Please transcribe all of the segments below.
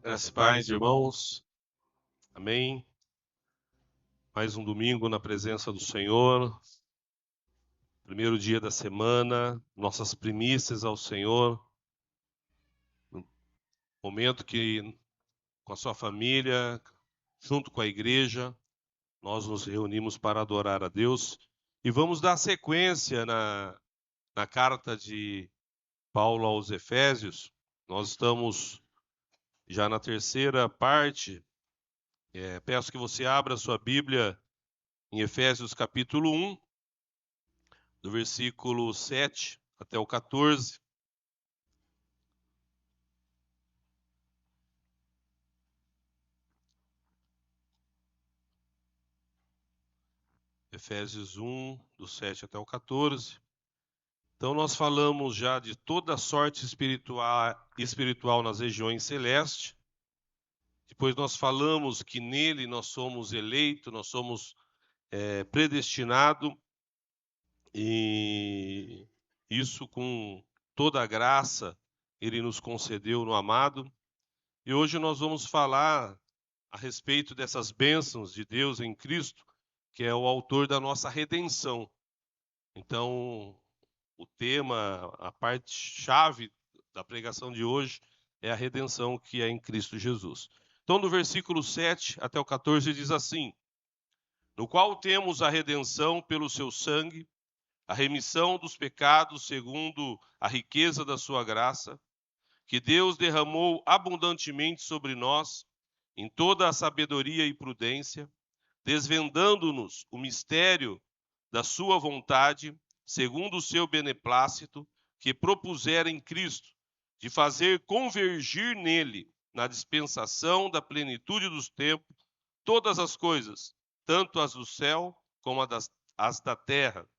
Graças e paz, irmãos. Amém. Mais um domingo na presença do Senhor. Primeiro dia da semana, nossas primícias ao Senhor. Momento que, com a sua família, junto com a igreja, nós nos reunimos para adorar a Deus. E vamos dar sequência na carta de Paulo aos Efésios. Nós estamos já na terceira parte. Peço que você abra a sua Bíblia em Efésios capítulo 1. Do versículo 7 até o 14. Efésios 1, do 7 até o 14. Então, nós falamos já de toda a sorte espiritual nas regiões celestes. Depois, nós falamos que nele nós somos eleitos, nós somos predestinados, e isso com toda a graça ele nos concedeu no amado. E hoje nós vamos falar a respeito dessas bênçãos de Deus em Cristo, que é o autor da nossa redenção. Então, o tema, a parte-chave da pregação de hoje é a redenção que é em Cristo Jesus. Então, do versículo 7 até o 14 diz assim: no qual temos a redenção pelo seu sangue, a remissão dos pecados segundo a riqueza da sua graça, que Deus derramou abundantemente sobre nós, em toda a sabedoria e prudência, desvendando-nos o mistério da sua vontade, segundo o seu beneplácito, que propusera em Cristo, de fazer convergir nele, na dispensação da plenitude dos tempos, todas as coisas, tanto as do céu como as da terra.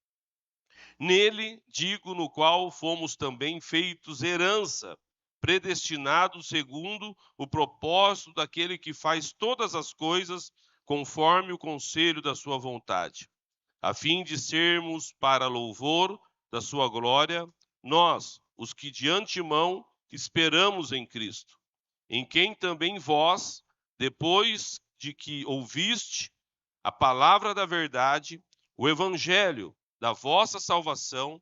Nele, digo, no qual fomos também feitos herança, predestinados segundo o propósito daquele que faz todas as coisas conforme o conselho da sua vontade, a fim de sermos para louvor da sua glória, nós, os que de antemão esperamos em Cristo, em quem também vós, depois de que ouviste a palavra da verdade, o evangelho da vossa salvação,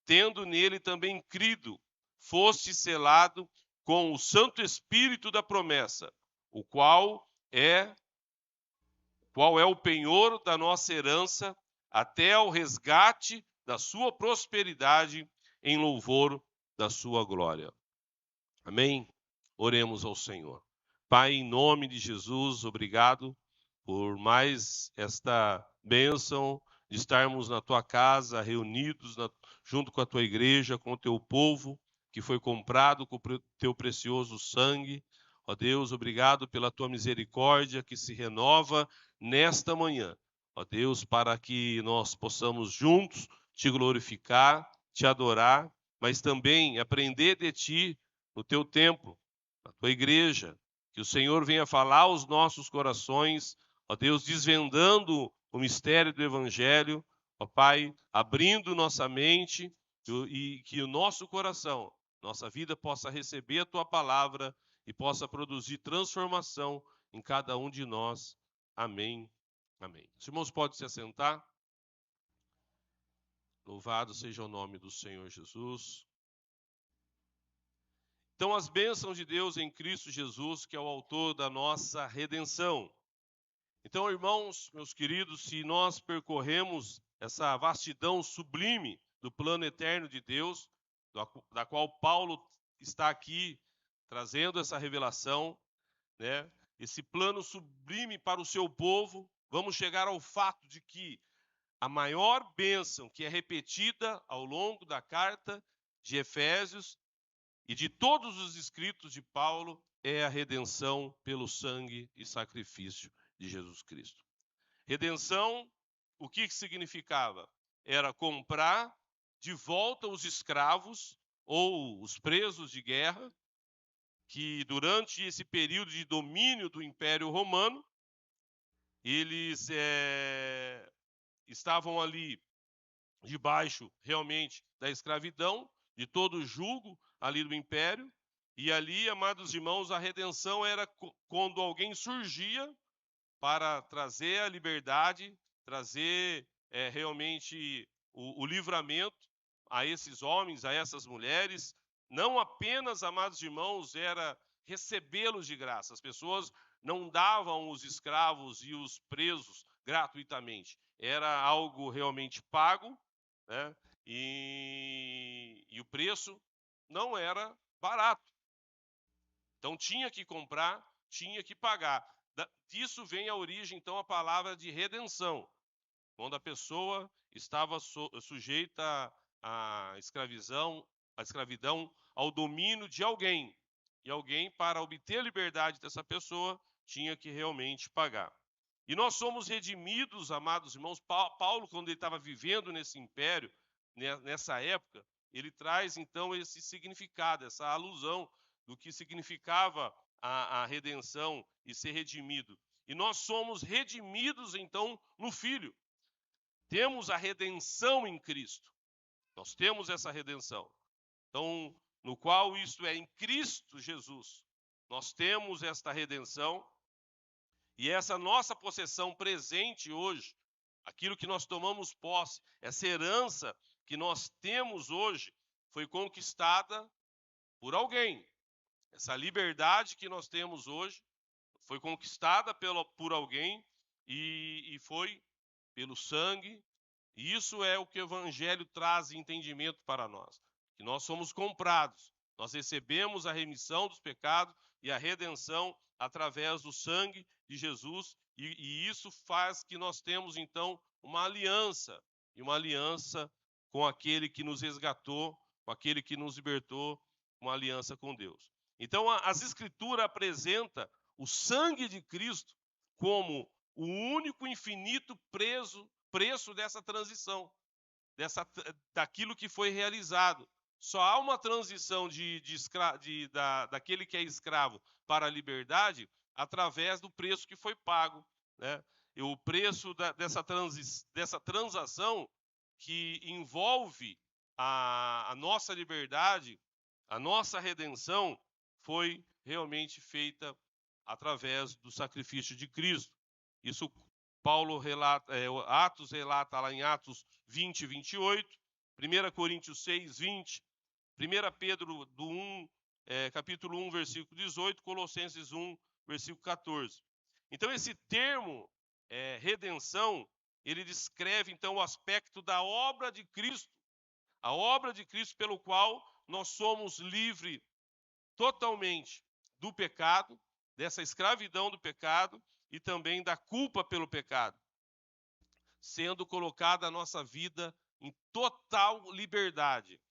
tendo nele também crido, foste selado com o Santo Espírito da promessa, o qual é o penhor da nossa herança, até ao resgate da sua prosperidade, em louvor da sua glória. Amém? Oremos ao Senhor. Pai, em nome de Jesus, obrigado por mais esta bênção de estarmos na tua casa, reunidos junto com a tua igreja, com o teu povo, que foi comprado com o teu precioso sangue. Ó Deus, obrigado pela tua misericórdia que se renova nesta manhã. Ó Deus, para que nós possamos juntos te glorificar, te adorar, mas também aprender de ti no teu templo, na tua igreja. Que o Senhor venha falar aos nossos corações, ó Deus, desvendando o mistério do Evangelho, ó Pai, abrindo nossa mente e que o nosso coração, nossa vida possa receber a tua palavra e possa produzir transformação em cada um de nós. Amém. Amém. Os irmãos podem se assentar. Louvado seja o nome do Senhor Jesus. Então, as bênçãos de Deus em Cristo Jesus, que é o autor da nossa redenção. Então, irmãos, meus queridos, se nós percorremos essa vastidão sublime do plano eterno de Deus, da qual Paulo está aqui trazendo essa revelação, né? Esse plano sublime para o seu povo, vamos chegar ao fato de que a maior bênção que é repetida ao longo da carta de Efésios e de todos os escritos de Paulo é a redenção pelo sangue e sacrifício de Jesus Cristo. Redenção, o que significava? Era comprar de volta os escravos ou os presos de guerra, que durante esse período de domínio do Império Romano, eles estavam ali debaixo realmente da escravidão, de todo o jugo ali do Império, E ali, amados irmãos, a redenção era quando alguém surgia para trazer a liberdade, trazer realmente o livramento a esses homens, a essas mulheres. Não apenas, amados irmãos, era recebê-los de graça. As pessoas não davam os escravos e os presos gratuitamente. Era algo realmente pago, né? E o preço não era barato. Então tinha que comprar, tinha que pagar. Disso vem a origem, então, a palavra de redenção, quando a pessoa estava sujeita à escravidão, ao domínio de alguém. E alguém, para obter a liberdade dessa pessoa, tinha que realmente pagar. E nós somos redimidos, amados irmãos. Paulo, quando ele estava vivendo nesse império, nessa época, ele traz então esse significado, essa alusão do que significava a redenção e ser redimido. E nós somos redimidos então no Filho. Temos a redenção em Cristo. Nós temos essa redenção. Então, no qual isto é em Cristo Jesus. Nós temos esta redenção e essa nossa possessão presente hoje, aquilo que nós tomamos posse, essa herança que nós temos hoje, foi conquistada por alguém. Essa liberdade que nós temos hoje foi conquistada por alguém e foi pelo sangue. E isso é o que o Evangelho traz entendimento para nós, que nós somos comprados, nós recebemos a remissão dos pecados e a redenção através do sangue de Jesus, e isso faz que nós temos então uma aliança, e uma aliança com aquele que nos resgatou, com aquele que nos libertou, uma aliança com Deus. Então as Escrituras apresentam o sangue de Cristo como o único infinito preço dessa transição, daquilo que foi realizado. Só há uma transição daquele que é escravo para a liberdade através do preço que foi pago, né? E o preço dessa transação que envolve a nossa liberdade, a nossa redenção, foi realmente feita através do sacrifício de Cristo. Isso Paulo relata, Atos relata lá em Atos 20, 28, 1 Coríntios 6, 20, 1 Pedro capítulo 1, versículo 18, Colossenses 1, versículo 14. Então, esse termo, redenção, ele descreve, então, o aspecto da obra de Cristo, a obra de Cristo pelo qual nós somos livres totalmente do pecado, dessa escravidão do pecado e também da culpa pelo pecado, sendo colocada a nossa vida em total liberdade.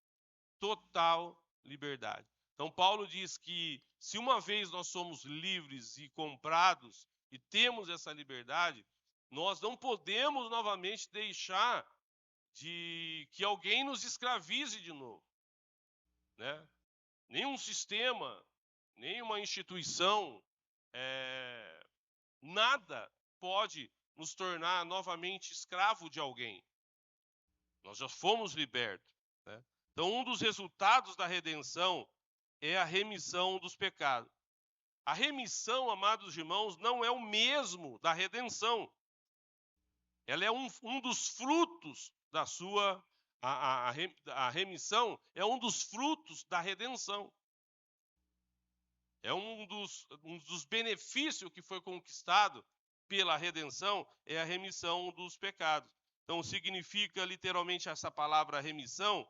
Total liberdade. Então, Paulo diz que se uma vez nós somos livres e comprados e temos essa liberdade, nós não podemos novamente deixar de que alguém nos escravize de novo, né? Nenhum sistema, nenhuma instituição, nada pode nos tornar novamente escravo de alguém. Nós já fomos libertos, né? Então, um dos resultados da redenção é a remissão dos pecados. A remissão, amados irmãos, não é o mesmo da redenção. Ela é um dos frutos da sua... A remissão é um dos frutos da redenção. É um dos benefícios que foi conquistado pela redenção, é a remissão dos pecados. Então, significa literalmente essa palavra remissão,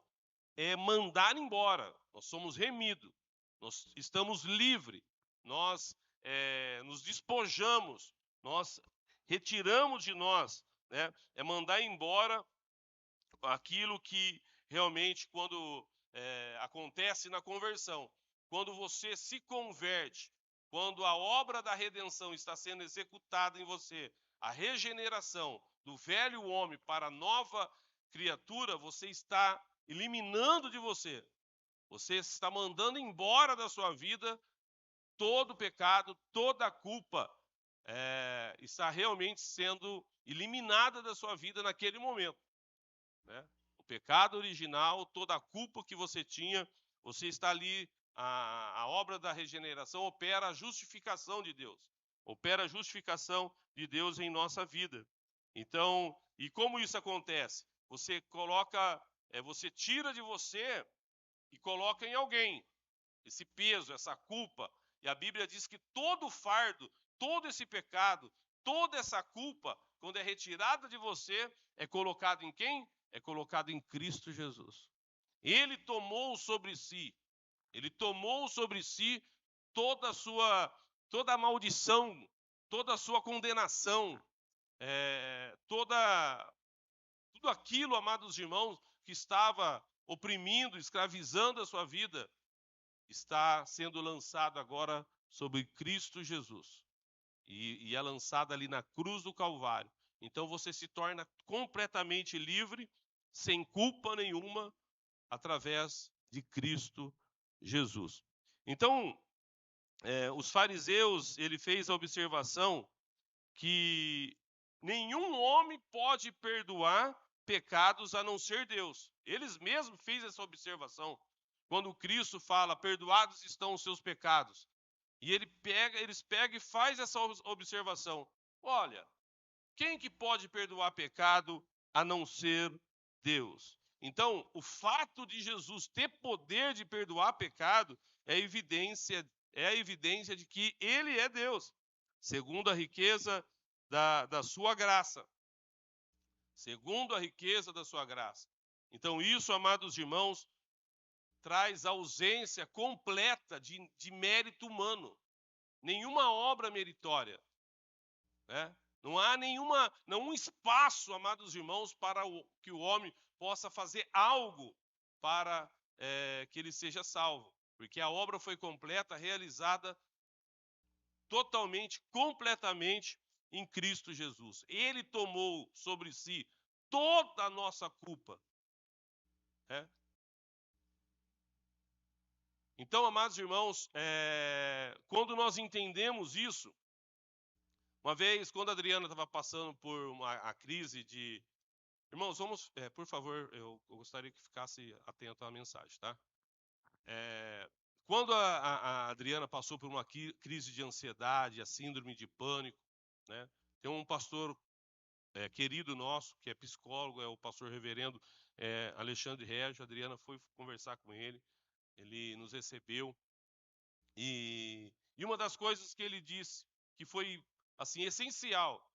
é mandar embora. Nós somos remidos, nós estamos livres, nós nos despojamos, nós retiramos de nós, né? É mandar embora aquilo que realmente, quando acontece na conversão, quando você se converte, quando a obra da redenção está sendo executada em você, a regeneração do velho homem para a nova criatura, você está eliminando de você. Você está mandando embora da sua vida todo o pecado, toda a culpa está realmente sendo eliminada da sua vida naquele momento, né? O pecado original, toda a culpa que você tinha, você está ali a obra da regeneração opera a justificação de Deus. Opera a justificação de Deus em nossa vida. Então, e como isso acontece? Você coloca, você tira de você e coloca em alguém esse peso, essa culpa. E a Bíblia diz que todo fardo, todo esse pecado, toda essa culpa, quando é retirada de você, é colocado em quem? É colocado em Cristo Jesus. Ele tomou sobre si toda a maldição, toda a sua condenação, tudo aquilo, amados irmãos, que estava oprimindo, escravizando a sua vida, está sendo lançado agora sobre Cristo Jesus. E é lançado ali na cruz do Calvário. Então você se torna completamente livre, sem culpa nenhuma, através de Cristo Jesus. Então, os fariseus, ele fez a observação que nenhum homem pode perdoar pecados a não ser Deus. Eles mesmos fez essa observação. Quando Cristo fala, perdoados estão os seus pecados. E eles pegam e faz essa observação. Olha, quem que pode perdoar pecado a não ser Deus? Então, o fato de Jesus ter poder de perdoar pecado é a evidência de que ele é Deus, segundo a riqueza da sua graça. Segundo a riqueza da sua graça. Então, isso, amados irmãos, traz ausência completa de mérito humano. Nenhuma obra meritória, né? Não há nenhum espaço, amados irmãos, para que o homem possa fazer algo para que ele seja salvo. Porque a obra foi completa, realizada totalmente, completamente em Cristo Jesus. Ele tomou sobre si toda a nossa culpa. Né? Então, amados irmãos, quando nós entendemos isso, uma vez, quando a Adriana estava passando por a crise de... Irmãos, vamos, por favor, eu gostaria que ficasse atento à mensagem, tá? Quando a Adriana passou por uma crise de ansiedade, a síndrome de pânico, né? Tem um pastor querido nosso, que é psicólogo, é o pastor reverendo Alexandre Régio. A Adriana foi conversar com ele nos recebeu. E uma das coisas que ele disse, que foi assim essencial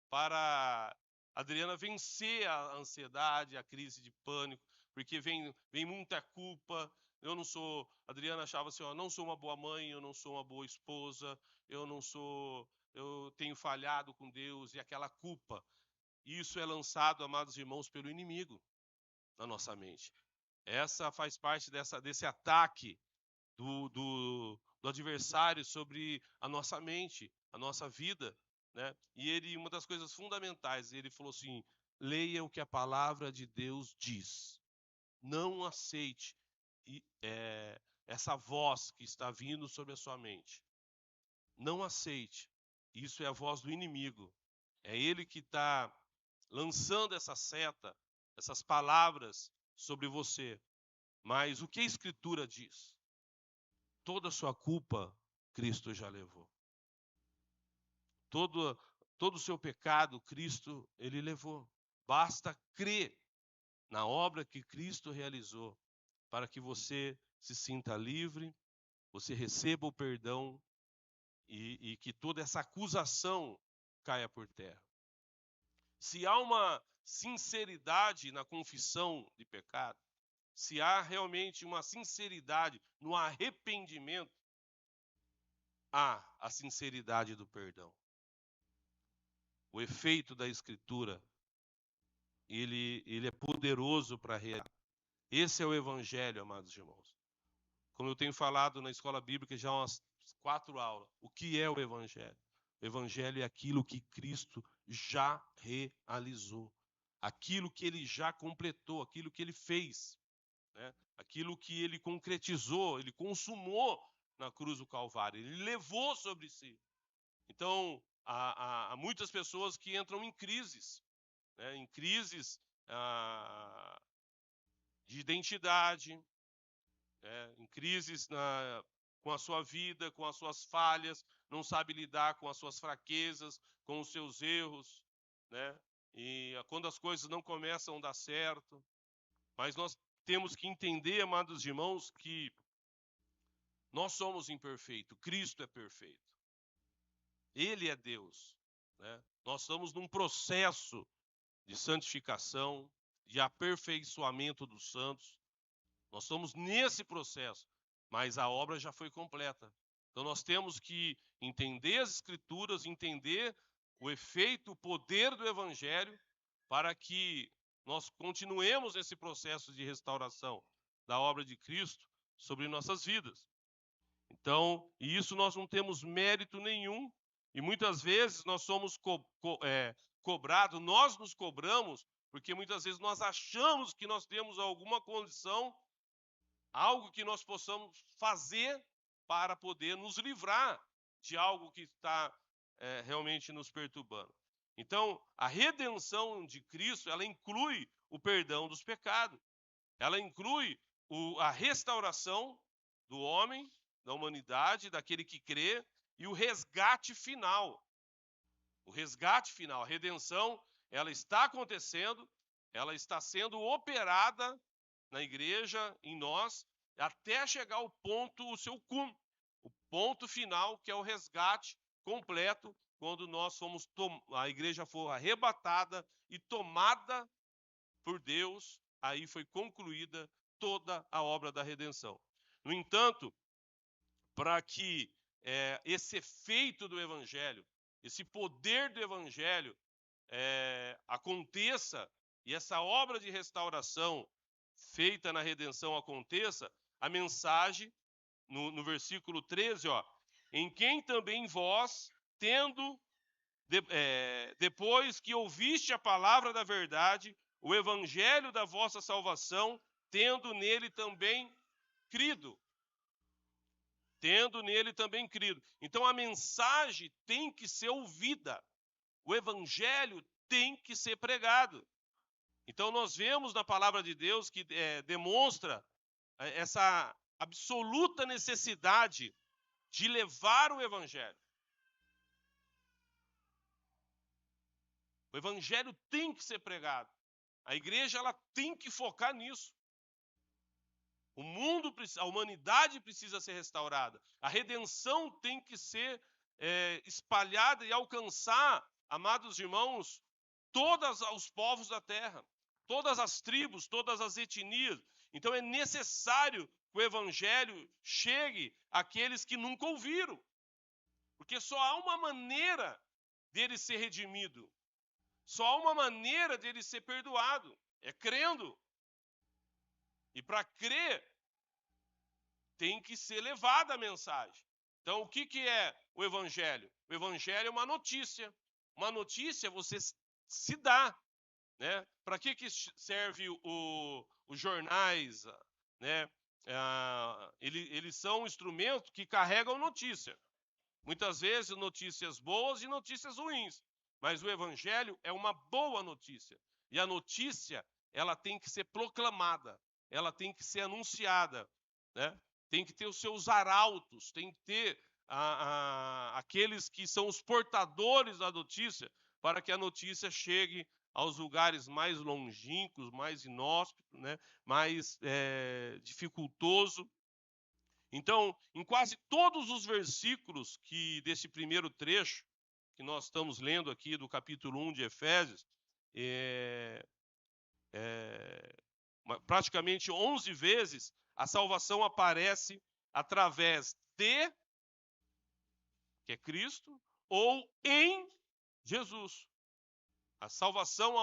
para a Adriana vencer a ansiedade, a crise de pânico, porque vem muita culpa. A Adriana achava assim, ó, não sou uma boa mãe, eu não sou uma boa esposa, eu tenho falhado com Deus, e aquela culpa. Isso é lançado, amados irmãos, pelo inimigo na nossa mente. Essa faz parte desse ataque do adversário sobre a nossa mente, a nossa vida, né? E uma das coisas fundamentais, ele falou assim: leia o que a palavra de Deus diz. Não aceite essa voz que está vindo sobre a sua mente. Não aceite. Isso é a voz do inimigo. É ele que está lançando essa seta, essas palavras sobre você. Mas o que a Escritura diz? Toda a sua culpa, Cristo já levou. Todo o seu pecado, Cristo, ele levou. Basta crer na obra que Cristo realizou para que você se sinta livre, você receba o perdão e que toda essa acusação caia por terra. Se há uma sinceridade na confissão de pecado, se há realmente uma sinceridade no arrependimento, há a sinceridade do perdão. O efeito da Escritura, ele é poderoso para realizar. Esse é o Evangelho, amados irmãos. Como eu tenho falado na escola bíblica já umas 4 aulas, o que é o Evangelho? O Evangelho é aquilo que Cristo já realizou, aquilo que ele já completou, aquilo que ele fez, né? Aquilo que ele concretizou, ele consumou na cruz do Calvário, ele levou sobre si. Então, há muitas pessoas que entram em crises, né? Em crises de identidade, em crises com a sua vida, com as suas falhas, não sabe lidar com as suas fraquezas, com os seus erros, né? E quando as coisas não começam a dar certo. Mas nós temos que entender, amados irmãos, que nós somos imperfeitos, Cristo é perfeito. Ele é Deus, né? Nós estamos num processo de santificação, de aperfeiçoamento dos santos. Nós estamos nesse processo, mas a obra já foi completa. Então nós temos que entender as Escrituras, entender o efeito, o poder do Evangelho, para que nós continuemos nesse processo de restauração da obra de Cristo sobre nossas vidas. Então, e isso nós não temos mérito nenhum, e muitas vezes nós somos cobrados, nós nos cobramos, porque muitas vezes nós achamos que nós temos alguma condição, algo que nós possamos fazer para poder nos livrar de algo que está realmente nos perturbando. Então, a redenção de Cristo, ela inclui o perdão dos pecados, ela inclui a restauração do homem, da humanidade, daquele que crê, e o resgate final. O resgate final, a redenção, ela está acontecendo, ela está sendo operada na igreja, em nós, até chegar ao ponto, o seu cume, o ponto final, que é o resgate completo, quando nós a igreja for arrebatada e tomada por Deus, aí foi concluída toda a obra da redenção. No entanto, para que esse efeito do Evangelho, esse poder do Evangelho aconteça, e essa obra de restauração feita na redenção aconteça, a mensagem, no versículo 13, em quem também vós, tendo, depois que ouviste a palavra da verdade, o evangelho da vossa salvação, tendo nele também crido. Tendo nele também crido. Então a mensagem tem que ser ouvida. O evangelho tem que ser pregado. Então nós vemos na palavra de Deus que demonstra essa absoluta necessidade de levar o evangelho. O evangelho tem que ser pregado. A igreja ela tem que focar nisso. O mundo, a humanidade precisa ser restaurada. A redenção tem que ser espalhada e alcançar, amados irmãos, todos os povos da terra, todas as tribos, todas as etnias. Então é necessário que o evangelho chegue àqueles que nunca ouviram. Porque só há uma maneira dele ser redimido. Só há uma maneira dele ser perdoado. É crendo. E para crer, tem que ser levada a mensagem. Então, o que é o evangelho? O evangelho é uma notícia. Uma notícia você se dá. Né? Para que serve os jornais? Né? Eles são um instrumento que carregam notícia. Muitas vezes notícias boas e notícias ruins. Mas o evangelho é uma boa notícia. E a notícia, ela tem que ser proclamada. Ela tem que ser anunciada. Né? Tem que ter os seus arautos. Tem que ter aqueles que são os portadores da notícia, para que a notícia chegue aos lugares mais longínquos, mais inóspitos, né? Mais dificultoso. Então, em quase todos os versículos desse primeiro trecho, que nós estamos lendo aqui do capítulo 1 de Efésios, praticamente 11 vezes, a salvação aparece através de, que é Cristo, ou em Jesus. A salvação,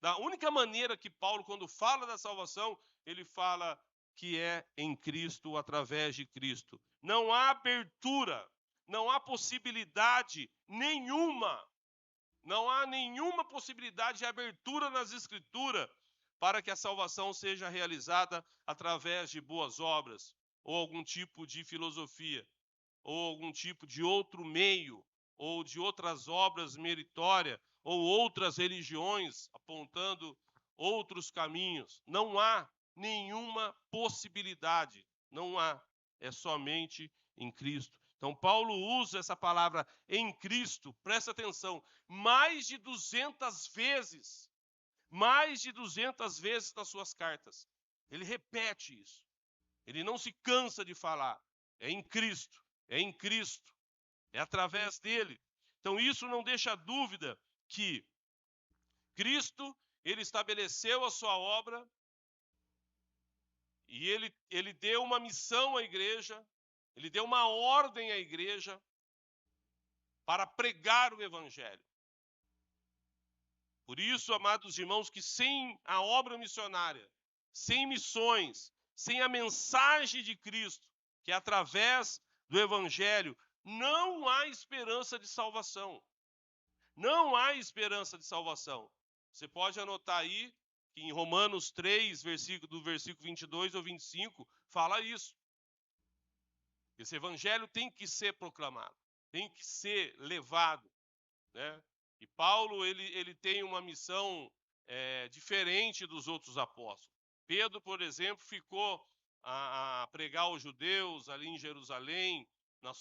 da única maneira que Paulo, quando fala da salvação, ele fala que é em Cristo, através de Cristo. Não há abertura, não há possibilidade nenhuma, não há nenhuma possibilidade de abertura nas Escrituras para que a salvação seja realizada através de boas obras, ou algum tipo de filosofia, ou algum tipo de outro meio, ou de outras obras meritórias, ou outras religiões apontando outros caminhos. Não há nenhuma possibilidade. Não há. É somente em Cristo. Então, Paulo usa essa palavra em Cristo, presta atenção, mais de 200 vezes. Mais de 200 vezes nas suas cartas. Ele repete isso. Ele não se cansa de falar. É em Cristo. É em Cristo. É através dele. Então, isso não deixa dúvida que Cristo, ele estabeleceu a sua obra e ele deu uma missão à igreja, ele deu uma ordem à igreja para pregar o evangelho. Por isso, amados irmãos, que sem a obra missionária, sem missões, sem a mensagem de Cristo, que é através do evangelho, não há esperança de salvação. Não há esperança de salvação. Você pode anotar aí que em Romanos 3, do versículo 22 ou 25, fala isso. Esse evangelho tem que ser proclamado, tem que ser levado, né? E Paulo, ele tem uma missão diferente dos outros apóstolos. Pedro, por exemplo, ficou a pregar aos judeus ali em Jerusalém,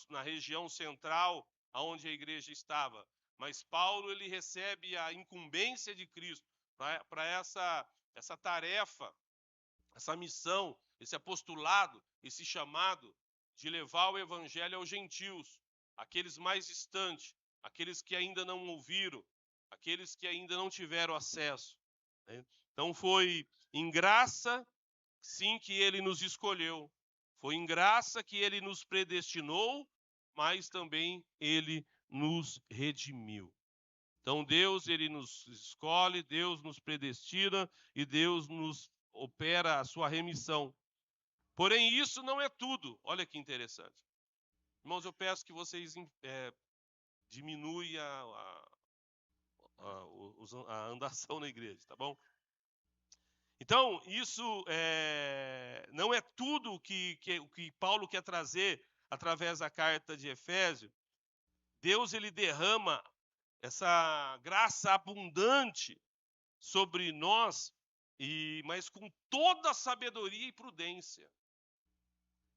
na região central, onde a igreja estava. Mas Paulo, ele recebe a incumbência de Cristo para essa tarefa, essa missão, esse apostolado, esse chamado de levar o evangelho aos gentios, aqueles mais distantes, aqueles que ainda não ouviram, aqueles que ainda não tiveram acesso, né? Então foi em graça, sim, que ele nos escolheu. Foi em graça que ele nos predestinou, mas também ele nos redimiu. Então Deus, ele nos escolhe, Deus nos predestina e Deus nos opera a sua remissão. Porém, isso não é tudo. Olha que interessante. Irmãos, eu peço que vocês diminuam a andação na igreja, tá bom? Então, isso não é tudo o que Paulo quer trazer através da carta de Efésios. Deus, ele derrama essa graça abundante sobre nós, mas com toda a sabedoria e prudência.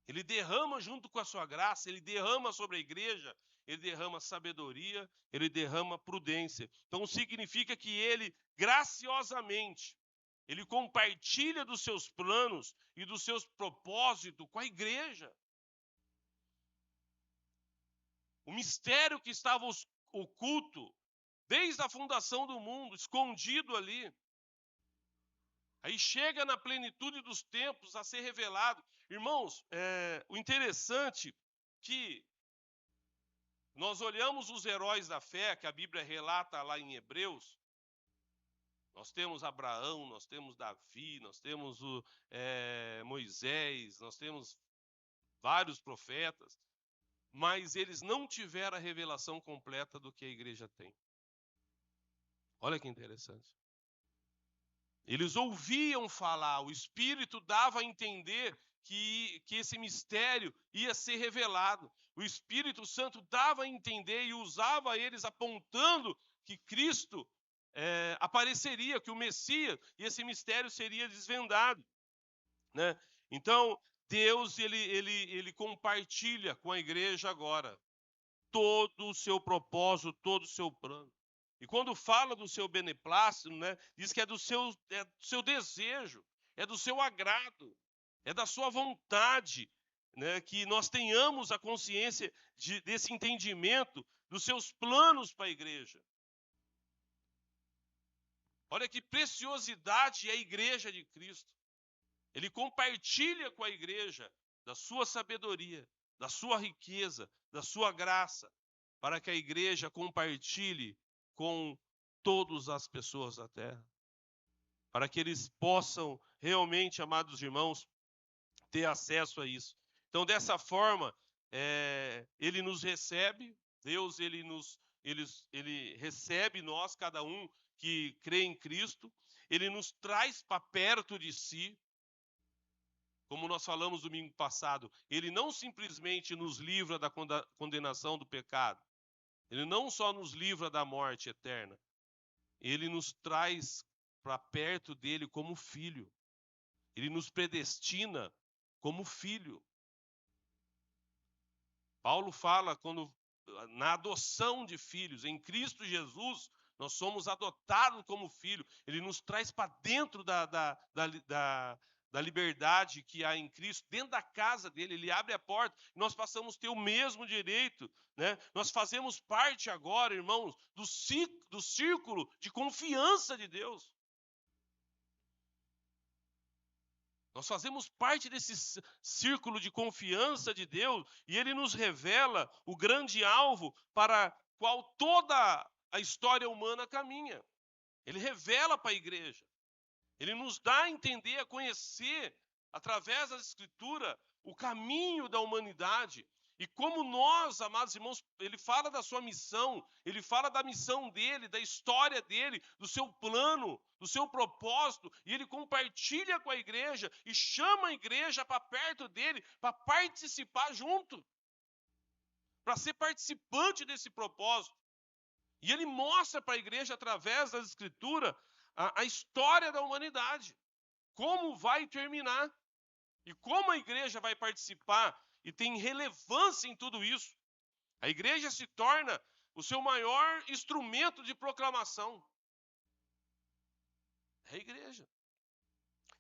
Ele derrama junto com a sua graça, ele derrama sobre a igreja, ele derrama sabedoria, ele derrama prudência. Então significa que ele, graciosamente, ele compartilha dos seus planos e dos seus propósitos com a igreja. O mistério que estava oculto desde a fundação do mundo, escondido ali, aí chega na plenitude dos tempos a ser revelado. Irmãos, o interessante que nós olhamos os heróis da fé, que a Bíblia relata lá em Hebreus. Nós temos Abraão, nós temos Davi, nós temos Moisés, nós temos vários profetas, mas eles não tiveram a revelação completa do que a igreja tem. Olha que interessante. Eles ouviam falar, o Espírito dava a entender que esse mistério ia ser revelado. O Espírito Santo dava a entender e usava eles apontando que Cristo apareceria, que o Messias, e esse mistério seria desvendado, né? Então, Deus, ele compartilha com a igreja agora todo o seu propósito, todo o seu plano. E quando fala do seu beneplácito, né, diz que é do seu desejo, é do seu agrado, é da sua vontade, né, que nós tenhamos a consciência desse entendimento dos seus planos para a igreja. Olha que preciosidade é a igreja de Cristo. Ele compartilha com a igreja da sua sabedoria, da sua riqueza, da sua graça, para que a igreja compartilhe com todas as pessoas da terra. Para que eles possam realmente, amados irmãos, ter acesso a isso. Então, dessa forma, ele nos recebe, Deus, ele recebe nós, cada um que crê em Cristo, ele nos traz para perto de si, como nós falamos domingo passado, ele não simplesmente nos livra da condenação do pecado, ele não só nos livra da morte eterna, ele nos traz para perto dele como filho. Ele nos predestina como filho. Paulo fala na adoção de filhos, em Cristo Jesus, nós somos adotados como filho. Ele nos traz para dentro da liberdade que há em Cristo, dentro da casa dele. Ele abre a porta e nós passamos a ter o mesmo direito, né? Nós fazemos parte agora, irmãos, do círculo de confiança de Deus. Nós fazemos parte desse círculo de confiança de Deus e Ele nos revela o grande alvo para qual toda a história humana caminha. Ele revela para a igreja. Ele nos dá a entender, a conhecer, através da Escritura, o caminho da humanidade. E como nós, amados irmãos, ele fala da sua missão, ele fala da missão dele, da história dele, do seu plano, do seu propósito, e ele compartilha com a igreja e chama a igreja para perto dele, para participar junto, para ser participante desse propósito. E ele mostra para a igreja, através das Escrituras, a história da humanidade, como vai terminar e como a igreja vai participar e tem relevância em tudo isso. A igreja se torna o seu maior instrumento de proclamação. É a igreja.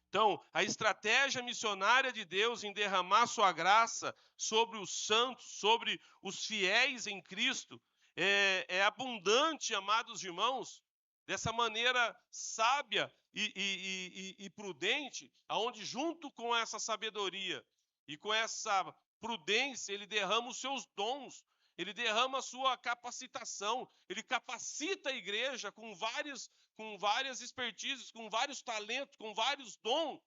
Então, a estratégia missionária de Deus em derramar sua graça sobre os santos, sobre os fiéis em Cristo, é abundante, amados irmãos, dessa maneira sábia e prudente, aonde junto com essa sabedoria e com essa prudência, ele derrama os seus dons, ele derrama a sua capacitação, ele capacita a igreja com várias expertises, com vários talentos, com vários dons,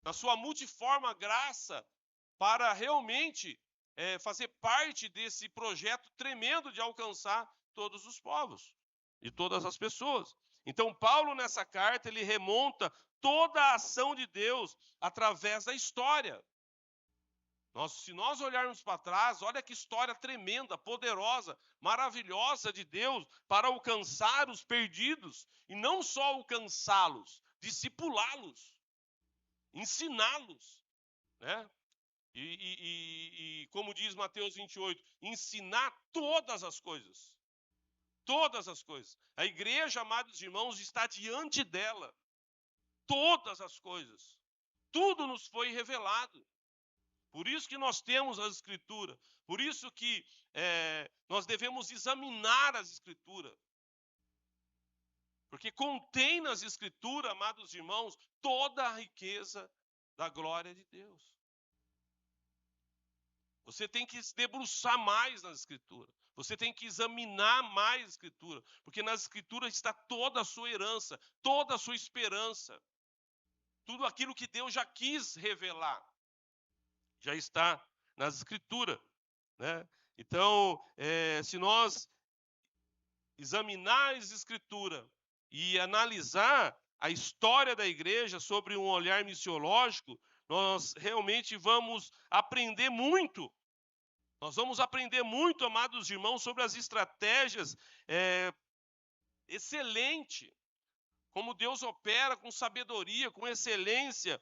na sua multiforme graça, para realmente fazer parte desse projeto tremendo de alcançar todos os povos e todas as pessoas. Então, Paulo, nessa carta, ele remonta toda a ação de Deus através da história. Se nós olharmos para trás, olha que história tremenda, poderosa, maravilhosa de Deus para alcançar os perdidos, e não só alcançá-los, discipulá-los, ensiná-los, né? E como diz Mateus 28, ensinar todas as coisas. Todas as coisas. A igreja, amados irmãos, está diante dela. Todas as coisas. Tudo nos foi revelado. Por isso que nós temos as Escrituras. Por isso que nós devemos examinar as Escrituras. Porque contém nas Escrituras, amados irmãos, toda a riqueza da glória de Deus. Você tem que se debruçar mais nas Escrituras. Você tem que examinar mais a Escritura. Porque nas Escrituras está toda a sua herança, toda a sua esperança. Tudo aquilo que Deus já quis revelar. Já está nas Escrituras, né? Então, se nós examinar as Escrituras e analisar a história da igreja sobre um olhar missiológico, nós realmente vamos aprender muito. Nós vamos aprender muito, amados irmãos, sobre as estratégias excelentes, como Deus opera com sabedoria, com excelência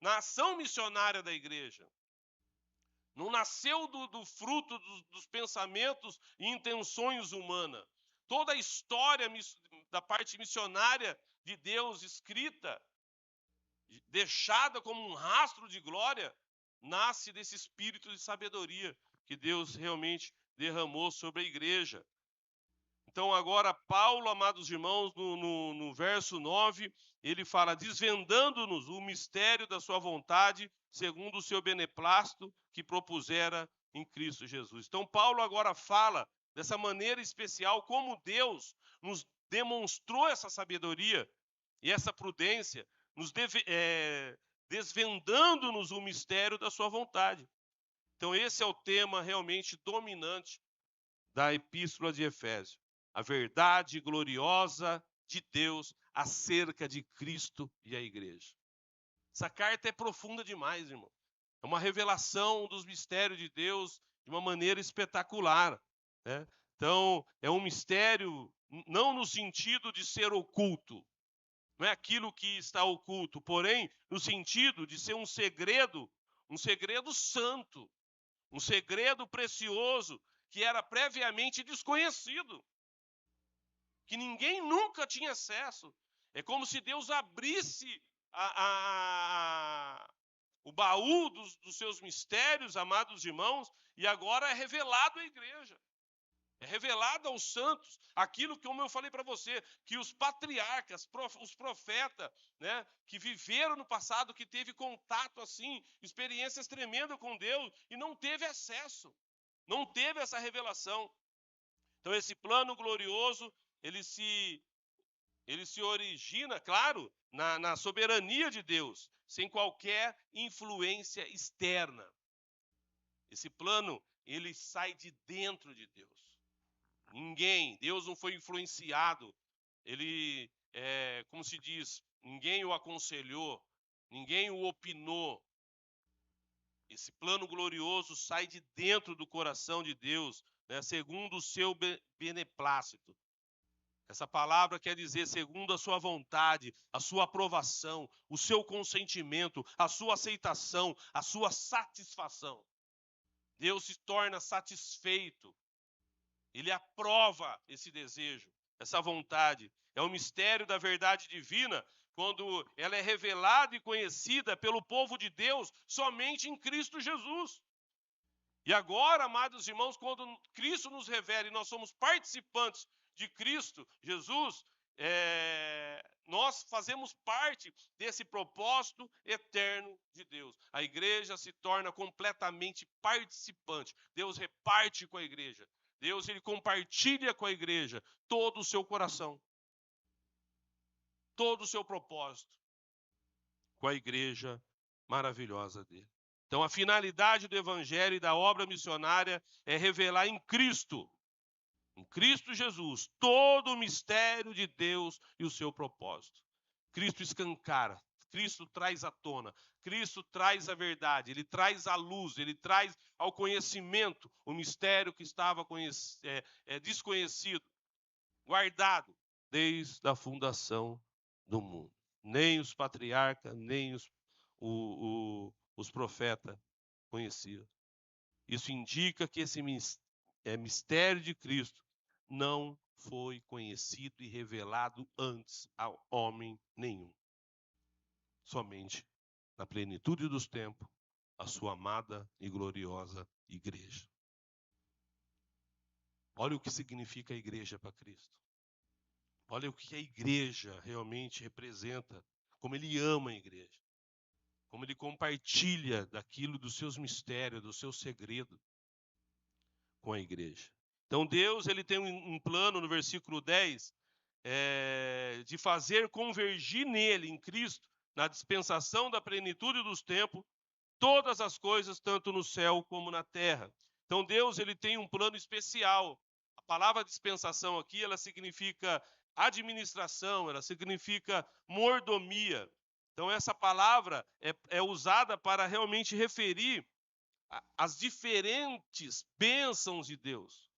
na ação missionária da igreja. Não nasceu do fruto dos pensamentos e intenções humanas. Toda a história da parte missionária de Deus escrita, deixada como um rastro de glória, nasce desse espírito de sabedoria que Deus realmente derramou sobre a igreja. Então agora Paulo, amados irmãos, no verso 9, ele fala, desvendando-nos o mistério da sua vontade, segundo o seu beneplácito que propusera em Cristo Jesus. Então Paulo agora fala dessa maneira especial como Deus nos demonstrou essa sabedoria e essa prudência, desvendando-nos o mistério da sua vontade. Então esse é o tema realmente dominante da Epístola de Efésios. A verdade gloriosa de Deus acerca de Cristo e a igreja. Essa carta é profunda demais, irmão. É uma revelação dos mistérios de Deus de uma maneira espetacular, né? Então, é um mistério não no sentido de ser oculto, não é aquilo que está oculto, porém no sentido de ser um segredo santo, um segredo precioso que era previamente desconhecido, que ninguém nunca tinha acesso. É como se Deus abrisse o baú dos seus mistérios, amados irmãos, e agora é revelado à igreja. É revelado aos santos aquilo que, como eu falei para você, que os patriarcas, os profetas, né, que viveram no passado, que teve contato assim, experiências tremendas com Deus e não teve acesso, não teve essa revelação. Então esse plano glorioso, ele se origina, claro, na soberania de Deus, sem qualquer influência externa. Esse plano, ele sai de dentro de Deus. Deus não foi influenciado, como se diz, ninguém o aconselhou, ninguém o opinou. Esse plano glorioso sai de dentro do coração de Deus, né, segundo o seu beneplácito. Essa palavra quer dizer segundo a sua vontade, a sua aprovação, o seu consentimento, a sua aceitação, a sua satisfação. Deus se torna satisfeito. Ele aprova esse desejo, essa vontade. É o mistério da verdade divina, quando ela é revelada e conhecida pelo povo de Deus somente em Cristo Jesus. E agora, amados irmãos, quando Cristo nos revela e nós somos participantes de Cristo Jesus, nós fazemos parte desse propósito eterno de Deus. A igreja se torna completamente participante. Deus reparte com a igreja. Deus, ele compartilha com a igreja todo o seu coração, todo o seu propósito com a igreja maravilhosa dele. Então, a finalidade do evangelho e da obra missionária é revelar em Cristo Jesus, todo o mistério de Deus e o seu propósito. Cristo escancara, Cristo traz à tona, Cristo traz a verdade, ele traz a luz, ele traz ao conhecimento o mistério que estava desconhecido, guardado desde a fundação do mundo. Nem os patriarcas, nem os profetas conheciam. Isso indica que esse mistério de Cristo não foi conhecido e revelado antes a homem nenhum. Somente na plenitude dos tempos, a sua amada e gloriosa igreja. Olha o que significa a igreja para Cristo. Olha o que a igreja realmente representa, como ele ama a igreja, como ele compartilha daquilo dos seus mistérios, do seu segredo com a igreja. Então Deus, ele tem um plano no versículo 10, de fazer convergir nele, em Cristo, na dispensação da plenitude dos tempos, todas as coisas, tanto no céu como na terra. Então Deus, ele tem um plano especial. A palavra dispensação aqui, ela significa administração, ela significa mordomia. Então essa palavra é usada para realmente referir as diferentes bênçãos de Deus.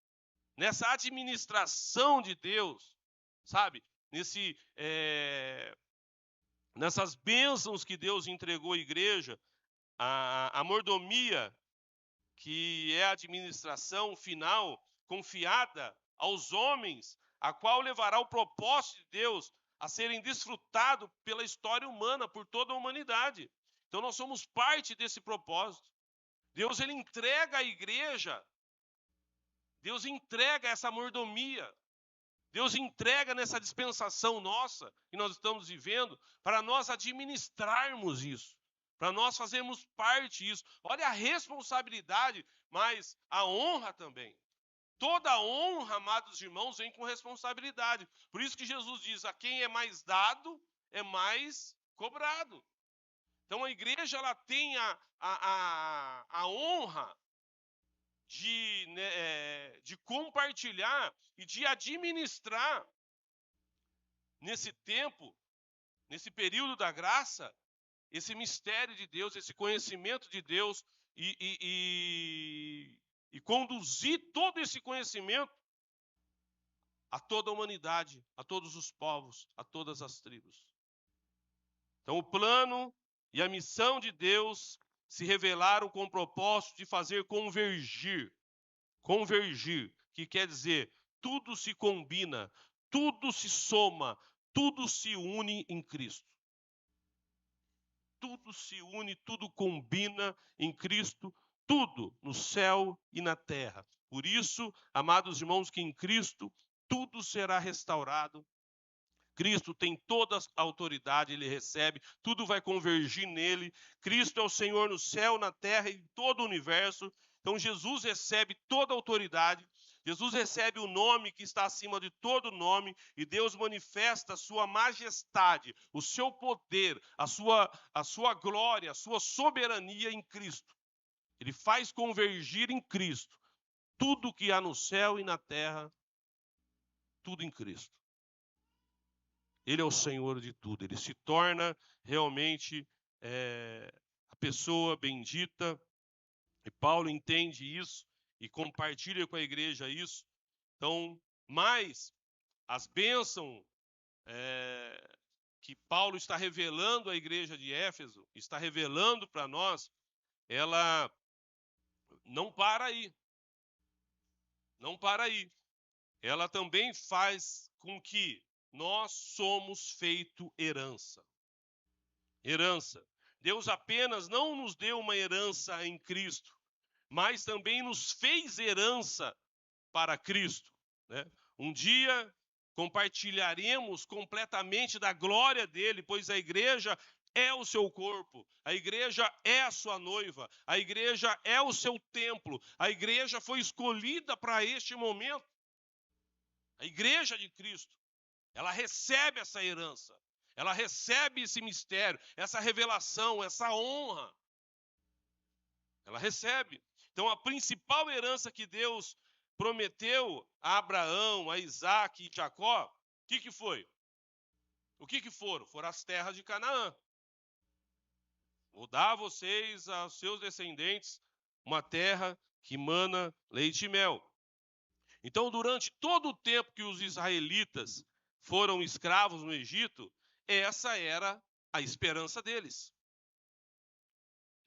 Nessa administração de Deus, sabe? Nessas bênçãos que Deus entregou à igreja, a mordomia, que é a administração final confiada aos homens, a qual levará o propósito de Deus a serem desfrutados pela história humana, por toda a humanidade. Então nós somos parte desse propósito. Deus, ele entrega à igreja, Deus entrega essa mordomia, Deus entrega nessa dispensação nossa que nós estamos vivendo para nós administrarmos isso, para nós fazermos parte disso. Olha a responsabilidade, mas a honra também. Toda honra, amados irmãos, vem com responsabilidade. Por isso que Jesus diz: a quem é mais dado, é mais cobrado. Então a igreja, ela tem a honra de compartilhar e de administrar nesse tempo, nesse período da graça, esse mistério de Deus, esse conhecimento de Deus e conduzir todo esse conhecimento a toda a humanidade, a todos os povos, a todas as tribos. Então, o plano e a missão de Deus se revelaram com o propósito de fazer convergir. Convergir, que quer dizer, tudo se combina, tudo se soma, tudo se une em Cristo. Tudo se une, tudo combina em Cristo, tudo no céu e na terra. Por isso, amados irmãos, que em Cristo tudo será restaurado. Cristo tem toda a autoridade, ele recebe, tudo vai convergir nele. Cristo é o Senhor no céu, na terra e em todo o universo. Então Jesus recebe toda a autoridade. Jesus recebe o nome que está acima de todo nome, e Deus manifesta a sua majestade, o seu poder, a sua glória, a sua soberania em Cristo. Ele faz convergir em Cristo tudo que há no céu e na terra, tudo em Cristo. Ele é o Senhor de tudo. Ele se torna realmente a pessoa bendita. E Paulo entende isso e compartilha com a igreja isso. Então, mas as bênçãos que Paulo está revelando à igreja de Éfeso, está revelando para nós, ela não para aí. Não para aí. Ela também faz com que nós somos feito herança. Herança. Deus apenas não nos deu uma herança em Cristo, mas também nos fez herança para Cristo, né? Um dia compartilharemos completamente da glória dele, pois a igreja é o seu corpo, a igreja é a sua noiva, a igreja é o seu templo, a igreja foi escolhida para este momento. A igreja de Cristo, ela recebe essa herança, ela recebe esse mistério, essa revelação, essa honra. Ela recebe. Então, a principal herança que Deus prometeu a Abraão, a Isaac e Jacó, o que foi? O que foram? Foram as terras de Canaã. Vou dar a vocês, aos seus descendentes, uma terra que mana leite e mel. Então, durante todo o tempo que os israelitas foram escravos no Egito, essa era a esperança deles.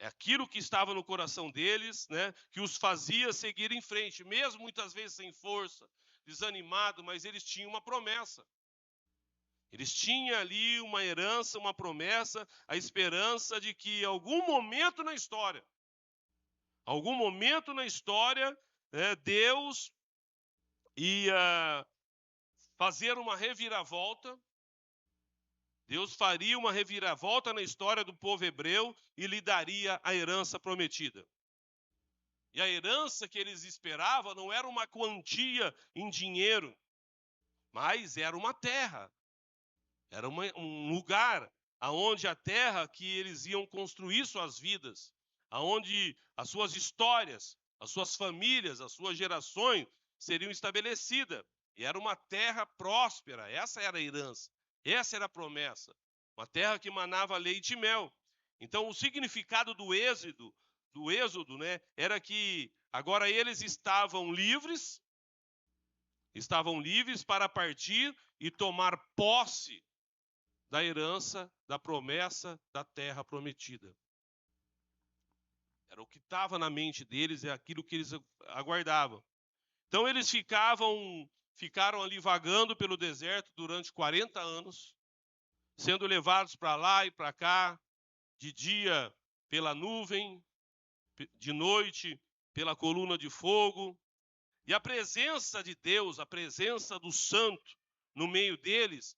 É aquilo que estava no coração deles, né, que os fazia seguir em frente, mesmo muitas vezes sem força, desanimado, mas eles tinham uma promessa. Eles tinham ali uma herança, uma promessa, a esperança de que algum momento na história, Deus ia fazer uma reviravolta. Deus faria uma reviravolta na história do povo hebreu e lhe daria a herança prometida. E a herança que eles esperavam não era uma quantia em dinheiro, mas era uma terra. Era um lugar aonde a terra que eles iam construir suas vidas, aonde as suas histórias, as suas famílias, as suas gerações seriam estabelecidas. E era uma terra próspera, essa era a herança, essa era a promessa. Uma terra que manava leite e mel. Então, o significado do êxodo, né, era que agora eles estavam livres para partir e tomar posse da herança, da promessa da terra prometida. Era o que estava na mente deles, é aquilo que eles aguardavam. Então eles ficaram ali vagando pelo deserto durante 40 anos, sendo levados para lá e para cá, de dia pela nuvem, de noite pela coluna de fogo. E a presença de Deus, a presença do Santo no meio deles,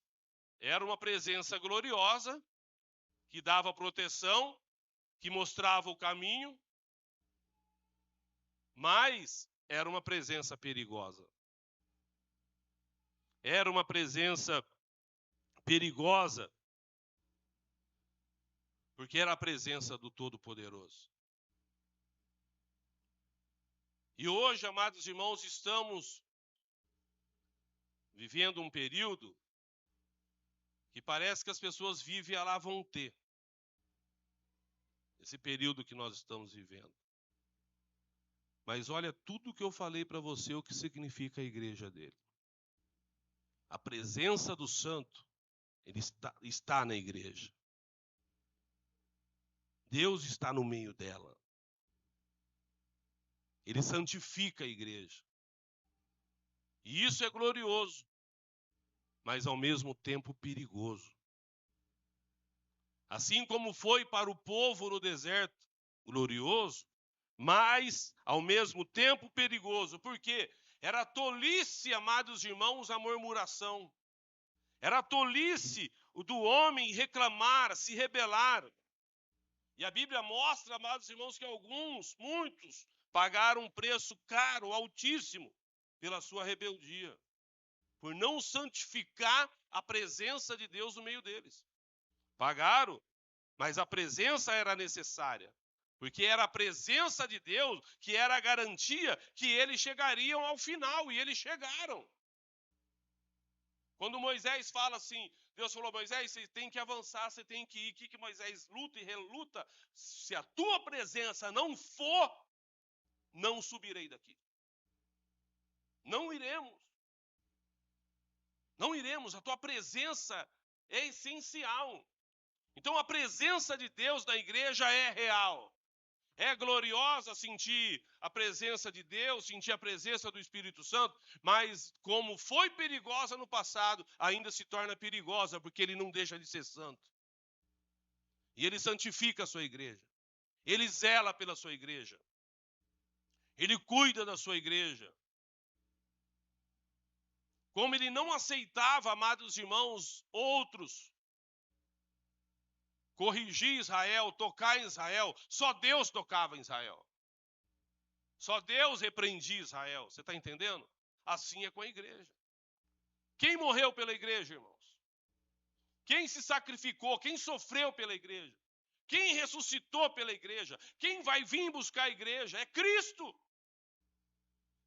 era uma presença gloriosa, que dava proteção, que mostrava o caminho, mas era uma presença perigosa. Era uma presença perigosa, porque era a presença do Todo-Poderoso. E hoje, amados irmãos, estamos vivendo um período que parece que as pessoas vivem a lá vão ter. Esse período que nós estamos vivendo. Mas olha tudo que eu falei para você, o que significa a igreja dele. A presença do Santo, ele está na igreja. Deus está no meio dela. Ele santifica a igreja. E isso é glorioso, mas ao mesmo tempo perigoso. Assim como foi para o povo no deserto, glorioso, mas ao mesmo tempo perigoso. Por quê? Era tolice, amados irmãos, a murmuração. Era tolice o do homem reclamar, se rebelar. E a Bíblia mostra, amados irmãos, que alguns, muitos, pagaram um preço caro, altíssimo, pela sua rebeldia, por não santificar a presença de Deus no meio deles. Pagaram, mas a presença era necessária, porque era a presença de Deus que era a garantia que eles chegariam ao final, e eles chegaram. Quando Moisés fala assim, Deus falou, Moisés, você tem que avançar, você tem que ir. O que Moisés luta e reluta? Se a tua presença não for, não subirei daqui. Não iremos. Não iremos, a tua presença é essencial. Então a presença de Deus na igreja é real. É gloriosa sentir a presença de Deus, sentir a presença do Espírito Santo, mas como foi perigosa no passado, ainda se torna perigosa, porque ele não deixa de ser santo. E ele santifica a sua igreja. Ele zela pela sua igreja. Ele cuida da sua igreja. Como ele não aceitava, amados irmãos, outros, corrigir Israel, tocar em Israel, só Deus tocava em Israel. Só Deus repreendia Israel. Você está entendendo? Assim é com a igreja. Quem morreu pela igreja, irmãos? Quem se sacrificou? Quem sofreu pela igreja? Quem ressuscitou pela igreja? Quem vai vir buscar a igreja? É Cristo.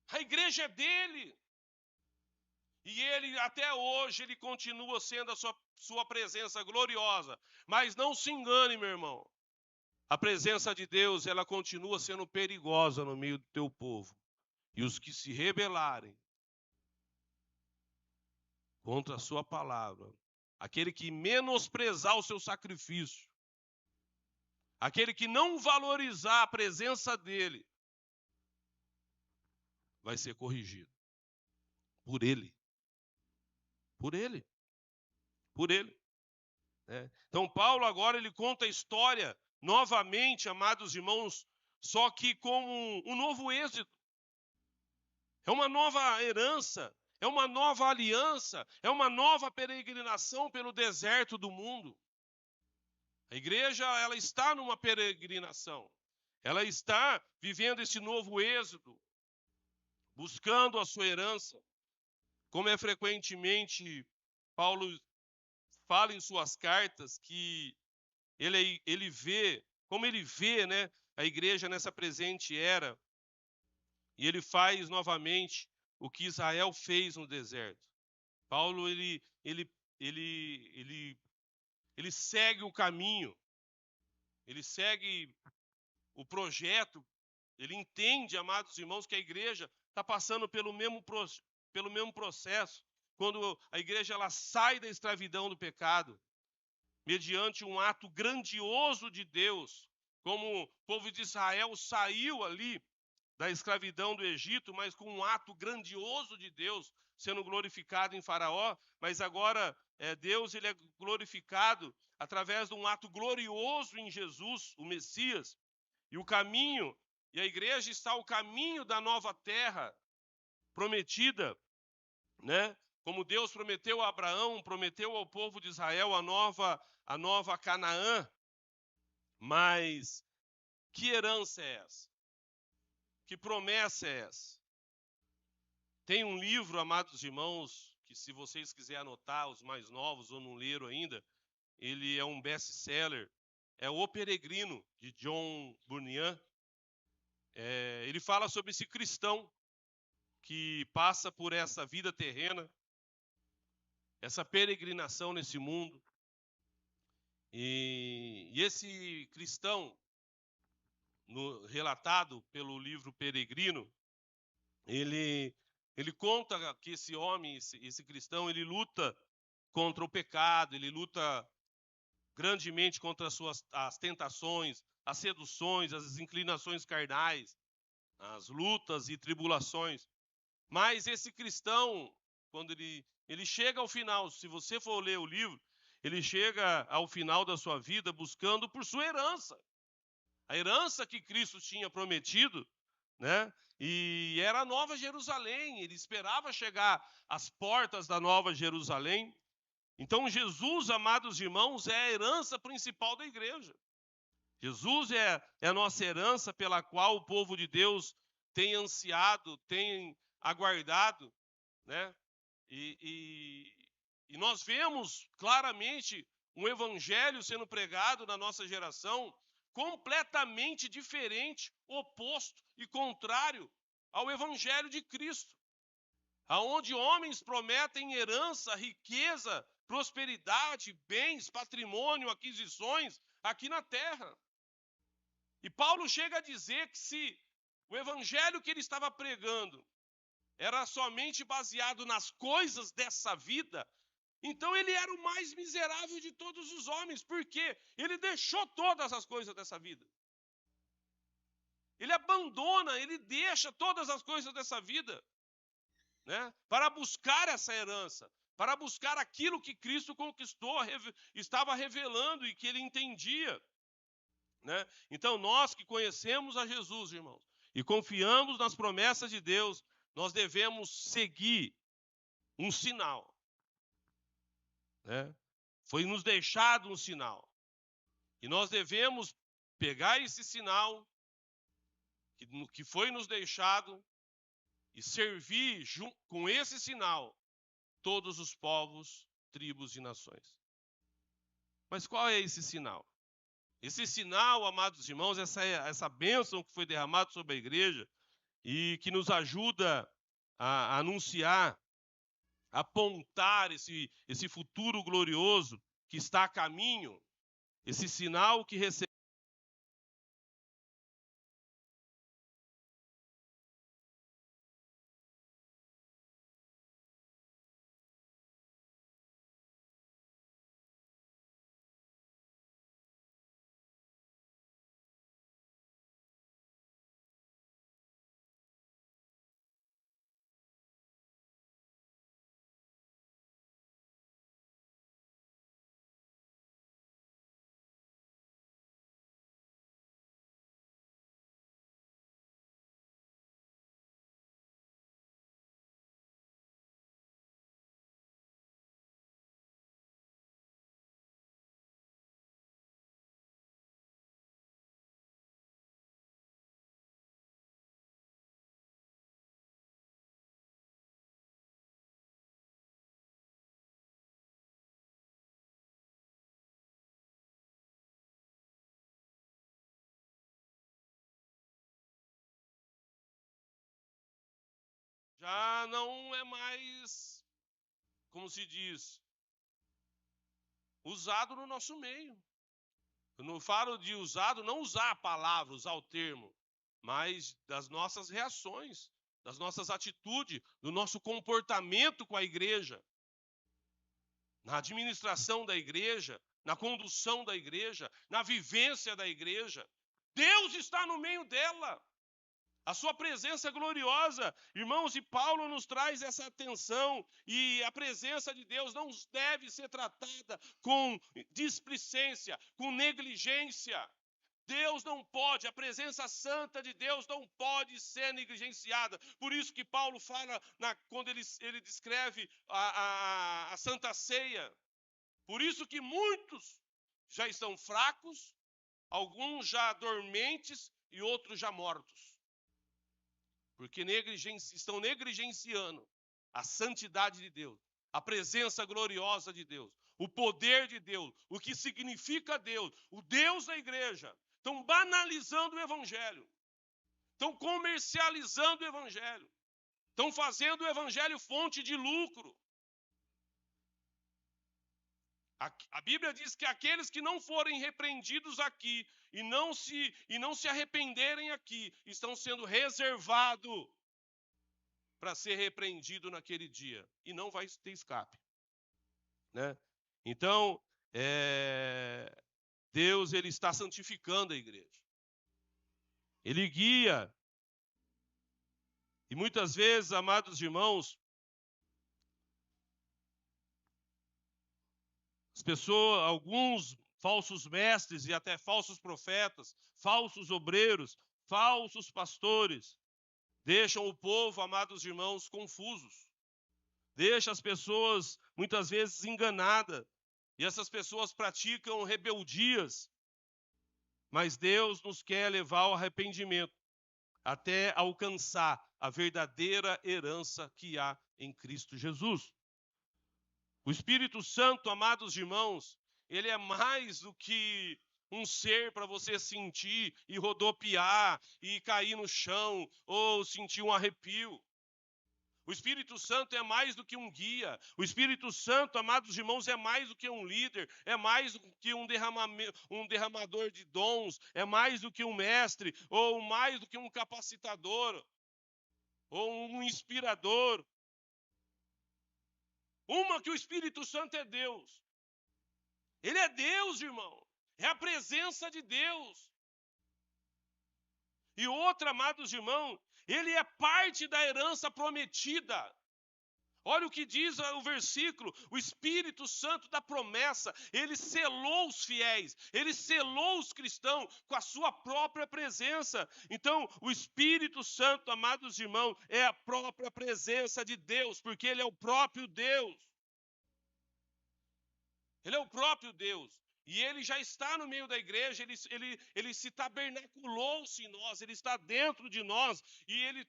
A igreja é dele. E ele, até hoje, ele continua sendo a sua presença gloriosa. Mas não se engane, meu irmão. A presença de Deus, ela continua sendo perigosa no meio do teu povo. E os que se rebelarem contra a sua palavra, aquele que menosprezar o seu sacrifício, aquele que não valorizar a presença dele, vai ser corrigido. Por ele. Por ele. Por ele. Então Paulo agora ele conta a história novamente, amados irmãos, só que com um novo êxito. É uma nova herança, é uma nova aliança, é uma nova peregrinação pelo deserto do mundo. A igreja, ela está numa peregrinação. Ela está vivendo esse novo êxodo, buscando a sua herança. Como é frequentemente Paulo fala em suas cartas que ele vê, como ele vê, né, a igreja nessa presente era, e ele faz novamente o que Israel fez no deserto. Paulo ele segue o caminho, ele segue o projeto, ele entende, amados irmãos, que a igreja está passando pelo mesmo processo. Quando a igreja ela sai da escravidão do pecado, mediante um ato grandioso de Deus, como o povo de Israel saiu ali da escravidão do Egito, mas com um ato grandioso de Deus sendo glorificado em Faraó, mas agora Deus ele é glorificado através de um ato glorioso em Jesus, o Messias, e o caminho, e a igreja está ao caminho da nova terra prometida, né? Como Deus prometeu a Abraão, prometeu ao povo de Israel a nova Canaã. Mas que herança é essa? Que promessa é essa? Tem um livro, amados irmãos, que se vocês quiserem anotar, os mais novos ou não leram ainda, ele é um best-seller, é O Peregrino, de John Bunyan. Ele fala sobre esse cristão que passa por essa vida terrena, essa peregrinação nesse mundo. E esse cristão, relatado pelo livro Peregrino, ele conta que esse homem, esse cristão, ele luta contra o pecado, ele luta grandemente contra as tentações, as seduções, as inclinações carnais, as lutas e tribulações. Mas esse cristão, quando ele chega ao final, se você for ler o livro, ele chega ao final da sua vida buscando por sua herança. A herança que Cristo tinha prometido, né? E era a Nova Jerusalém. Ele esperava chegar às portas da Nova Jerusalém. Então Jesus, amados irmãos, é a herança principal da igreja. Jesus é a nossa herança pela qual o povo de Deus tem ansiado, tem aguardado, né? E nós vemos claramente um evangelho sendo pregado na nossa geração completamente diferente, oposto e contrário ao evangelho de Cristo, aonde homens prometem herança, riqueza, prosperidade, bens, patrimônio, aquisições aqui na terra. E Paulo chega a dizer que se o evangelho que ele estava pregando era somente baseado nas coisas dessa vida, então ele era o mais miserável de todos os homens, porque ele deixou todas as coisas dessa vida. Ele abandona, ele deixa todas as coisas dessa vida, né, para buscar essa herança, para buscar aquilo que Cristo conquistou, estava revelando e que ele entendia. Né? Então, nós que conhecemos a Jesus, irmãos, e confiamos nas promessas de Deus, nós devemos seguir um sinal. Né? Foi nos deixado um sinal. E nós devemos pegar esse sinal que foi nos deixado e servir com esse sinal todos os povos, tribos e nações. Mas qual é esse sinal? Esse sinal, amados irmãos, essa bênção que foi derramada sobre a igreja e que nos ajuda a anunciar, a apontar esse futuro glorioso que está a caminho, esse sinal que recebemos. Já não é mais, como se diz, usado no nosso meio. Eu não falo de usado, não usar a palavra, usar o termo, mas das nossas reações, das nossas atitudes, do nosso comportamento com a igreja, na administração da igreja, na condução da igreja, na vivência da igreja. Deus está no meio dela. A sua presença é gloriosa. Irmãos, e Paulo nos traz essa atenção, e a presença de Deus não deve ser tratada com displicência, com negligência. Deus não pode, a presença santa de Deus não pode ser negligenciada. Por isso que Paulo fala, quando ele descreve a Santa Ceia. Por isso que muitos já estão fracos, alguns já dormentes e outros já mortos. Porque estão negligenciando a santidade de Deus, a presença gloriosa de Deus, o poder de Deus, o que significa Deus, o Deus da igreja. Estão banalizando o evangelho, estão comercializando o evangelho, estão fazendo o evangelho fonte de lucro. A Bíblia diz que aqueles que não forem repreendidos aqui e não se arrependerem aqui, estão sendo reservados para ser repreendido naquele dia. E não vai ter escape. Né? Então, Deus ele está santificando a igreja. Ele guia. E muitas vezes, amados irmãos, as pessoas, alguns falsos mestres e até falsos profetas, falsos obreiros, falsos pastores, deixam o povo, amados irmãos, confusos. Deixa as pessoas, muitas vezes, enganadas. E essas pessoas praticam rebeldias. Mas Deus nos quer levar ao arrependimento, até alcançar a verdadeira herança que há em Cristo Jesus. O Espírito Santo, amados irmãos, ele é mais do que um ser para você sentir e rodopiar e cair no chão ou sentir um arrepio. O Espírito Santo é mais do que um guia. O Espírito Santo, amados irmãos, é mais do que um líder, é mais do que um derramador de dons, é mais do que um mestre, ou mais do que um capacitador, ou um inspirador. Uma que o Espírito Santo é Deus. Ele é Deus, irmão. É a presença de Deus. E outra, amados irmãos, ele é parte da herança prometida. Olha o que diz o versículo, o Espírito Santo da promessa, ele selou os fiéis, ele selou os cristãos com a sua própria presença. Então, o Espírito Santo, amados irmãos, é a própria presença de Deus, porque ele é o próprio Deus. Ele é o próprio Deus. E ele já está no meio da igreja, ele se tabernaculou-se em nós, ele está dentro de nós, e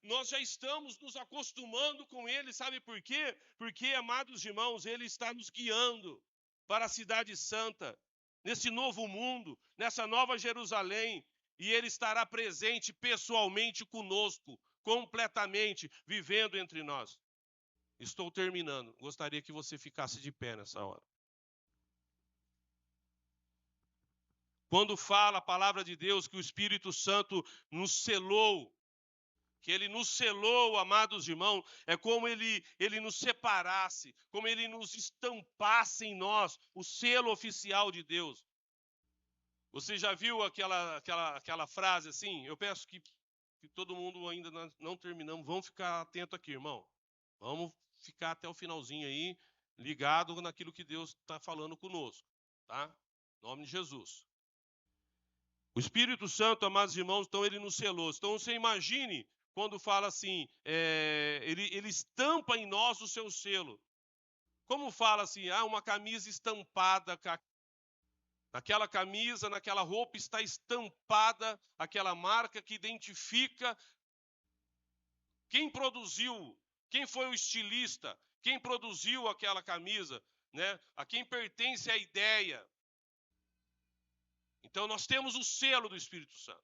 nós já estamos nos acostumando com ele, sabe por quê? Porque, amados irmãos, ele está nos guiando para a cidade santa, nesse novo mundo, nessa nova Jerusalém, e ele estará presente pessoalmente conosco, completamente, vivendo entre nós. Estou terminando, gostaria que você ficasse de pé nessa hora. Quando fala a palavra de Deus que o Espírito Santo nos selou, que ele nos selou, amados irmãos, é como ele nos separasse, como ele nos estampasse em nós, o selo oficial de Deus. Você já viu aquela frase assim? Eu peço que todo mundo ainda não terminamos, vamos ficar atento aqui, irmão. Vamos ficar até o finalzinho aí, ligado naquilo que Deus está falando conosco, tá? Em nome de Jesus. O Espírito Santo, amados irmãos, então ele nos selou. Então você imagine quando fala assim, ele estampa em nós o seu selo. Como fala assim, uma camisa estampada, naquela camisa, naquela roupa está estampada aquela marca que identifica quem produziu, quem foi o estilista, quem produziu aquela camisa, né? A quem pertence a ideia. Então nós temos o selo do Espírito Santo.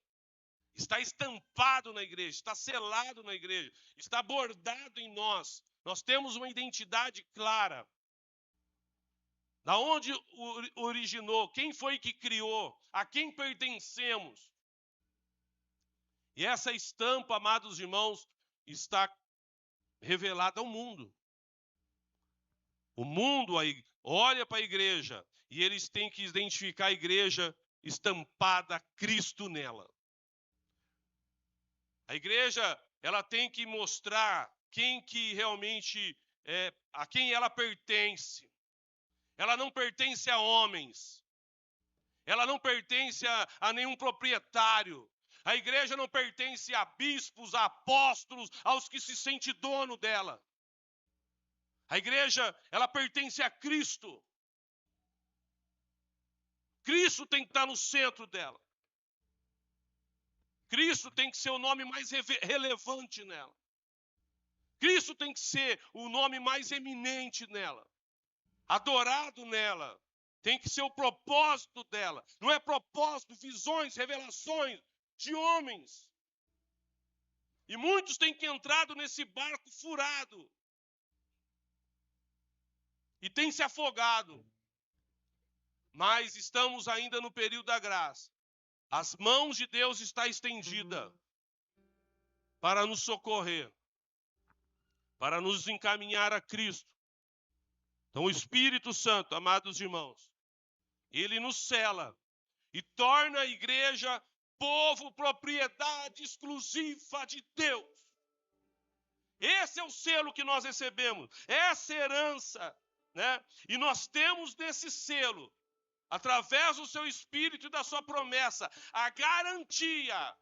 Está estampado na igreja, está selado na igreja, está bordado em nós. Nós temos uma identidade clara. Da onde originou, quem foi que criou, a quem pertencemos. E essa estampa, amados irmãos, está revelada ao mundo. O mundo olha para a igreja e eles têm que identificar a igreja estampada, Cristo nela. A igreja, ela tem que mostrar quem que realmente a quem ela pertence. Ela não pertence a homens. Ela não pertence a nenhum proprietário. A igreja não pertence a bispos, a apóstolos, aos que se sente dono dela. A igreja, ela pertence a Cristo. Cristo tem que estar no centro dela. Cristo tem que ser o nome mais relevante nela. Cristo tem que ser o nome mais eminente nela. Adorado nela. Tem que ser o propósito dela. Não é propósito, visões, revelações de homens. E muitos têm que entrado nesse barco furado. E têm se afogado. Mas estamos ainda no período da graça. As mãos de Deus estão estendidas para nos socorrer, para nos encaminhar a Cristo. Então o Espírito Santo, amados irmãos, Ele nos sela e torna a igreja povo, propriedade exclusiva de Deus. Esse é o selo que nós recebemos, essa herança, né? E nós temos desse selo, através do seu Espírito e da sua promessa, a garantia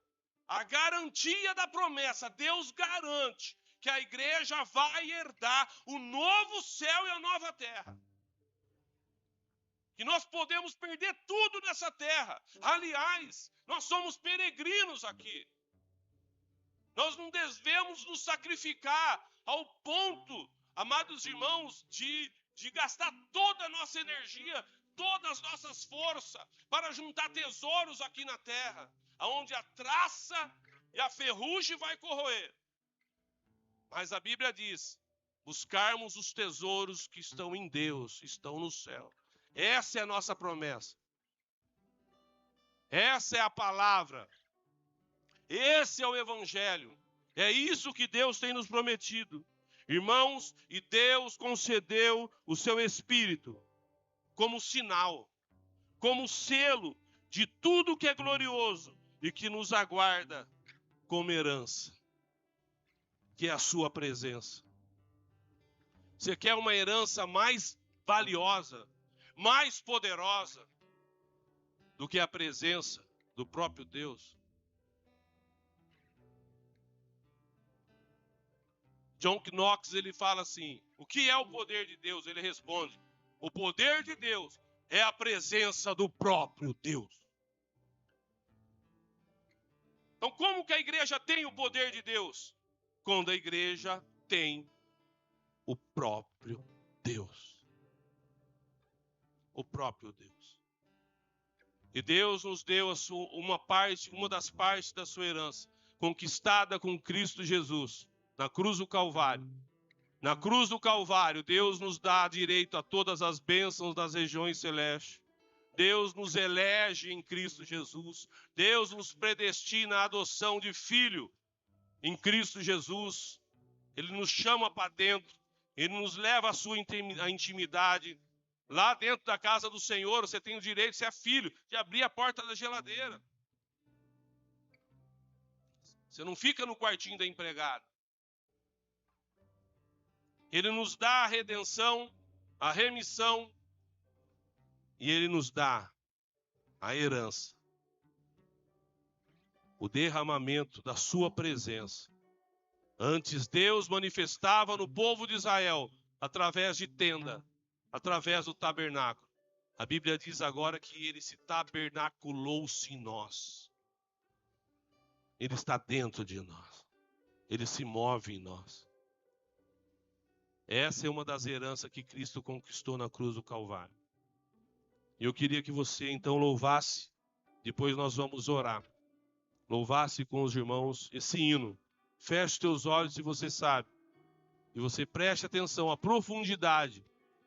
da promessa. Deus garante que a igreja vai herdar o novo céu e a nova terra. Que nós podemos perder tudo nessa terra. Aliás, nós somos peregrinos aqui. Nós não devemos nos sacrificar ao ponto, amados irmãos, de gastar toda a nossa energia, todas as nossas forças para juntar tesouros aqui na terra, onde a traça e a ferrugem vai corroer. Mas a Bíblia diz, buscarmos os tesouros que estão em Deus, estão no céu. Essa é a nossa promessa. Essa é a palavra. Esse é o Evangelho. É isso que Deus tem nos prometido. Irmãos, e Deus concedeu o seu Espírito como sinal, como selo de tudo que é glorioso e que nos aguarda como herança, que é a sua presença. Você quer uma herança mais valiosa, mais poderosa do que a presença do próprio Deus? John Knox, ele fala assim, o que é o poder de Deus? Ele responde, o poder de Deus é a presença do próprio Deus. Então, como que a igreja tem o poder de Deus? Quando a igreja tem o próprio Deus. O próprio Deus. E Deus nos deu uma das partes da sua herança, conquistada com Cristo Jesus, na cruz do Calvário. Na cruz do Calvário, Deus nos dá direito a todas as bênçãos das regiões celestes. Deus nos elege em Cristo Jesus. Deus nos predestina à adoção de filho em Cristo Jesus. Ele nos chama para dentro. Ele nos leva à sua intimidade. Lá dentro da casa do Senhor, você tem o direito, você é filho, de abrir a porta da geladeira. Você não fica no quartinho da empregada. Ele nos dá a redenção, a remissão, e Ele nos dá a herança, o derramamento da sua presença. Antes Deus manifestava no povo de Israel, através de tenda, através do tabernáculo. A Bíblia diz agora que Ele se tabernaculou-se em nós. Ele está dentro de nós. Ele se move em nós. Essa é uma das heranças que Cristo conquistou na cruz do Calvário. E eu queria que você então louvasse, depois nós vamos orar. Louvasse com os irmãos esse hino. Feche os teus olhos se você sabe. E você preste atenção à profundidade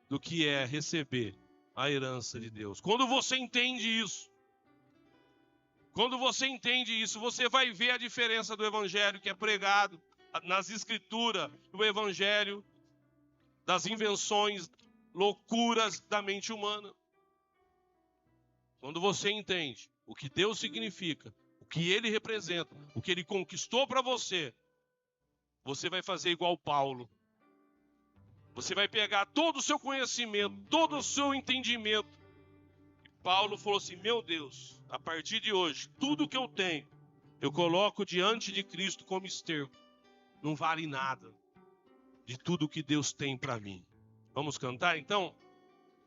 do que é receber a herança de Deus. Quando você entende isso, você vai ver a diferença do evangelho que é pregado nas escrituras, do evangelho das invenções, loucuras da mente humana. Quando você entende o que Deus significa, o que Ele representa, o que Ele conquistou para você, você vai fazer igual Paulo. Você vai pegar todo o seu conhecimento, todo o seu entendimento. E Paulo falou assim, meu Deus, a partir de hoje, tudo que eu tenho, eu coloco diante de Cristo como esterco. Não vale nada de tudo que Deus tem para mim. Vamos cantar então?